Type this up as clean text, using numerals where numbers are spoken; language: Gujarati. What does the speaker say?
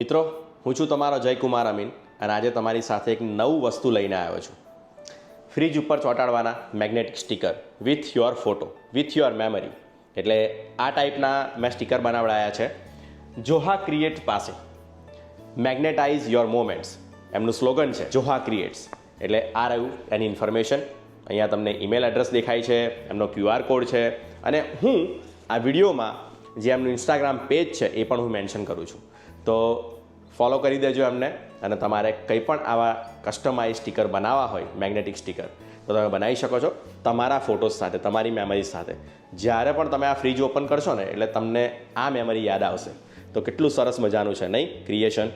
મિત્રો, હું છું તમારો જયકુમાર અમીન અને આજે તમારી સાથે એક નવું વસ્તુ લઈને આવ્યો છું. ફ્રીજ ઉપર ચોંટાડવાના magnetic sticker with your photo, with your memory. એટલે આ ટાઈપના મેં સ્ટીકર બનાવડાયા છે જોહા ક્રિએટ પાસે. મેગ્નેટાઇઝ યોર મોમેન્ટ્સ એમનું સ્લોગન છે, જોહા ક્રિએટ્સ. એટલે આ રહ્યું એની ઇન્ફોર્મેશન. અહીંયા તમને ઈમેલ એડ્રેસ દેખાય છે, એમનો QR કોડ છે અને હું આ વિડીયોમાં જે એમનું ઇન્સ્ટાગ્રામ પેજ છે એ પણ હું મેન્શન કરું છું. તો ફોલો કરી દેજો એમને અને તમારે કંઈ પણ આવા કસ્ટમાઇઝ સ્ટીકર બનાવવા હોય, મેગ્નેટિક સ્ટીકર, તો તમે બનાવી શકો છો તમારા ફોટોઝ સાથે, તમારી મેમરીઝ સાથે. જ્યારે પણ તમે આ ફ્રીજ ઓપન કરશો ને એટલે તમને આ મેમરી યાદ આવશે. તો કેટલું સરસ મજાનું છે નહીં ક્રિએશન.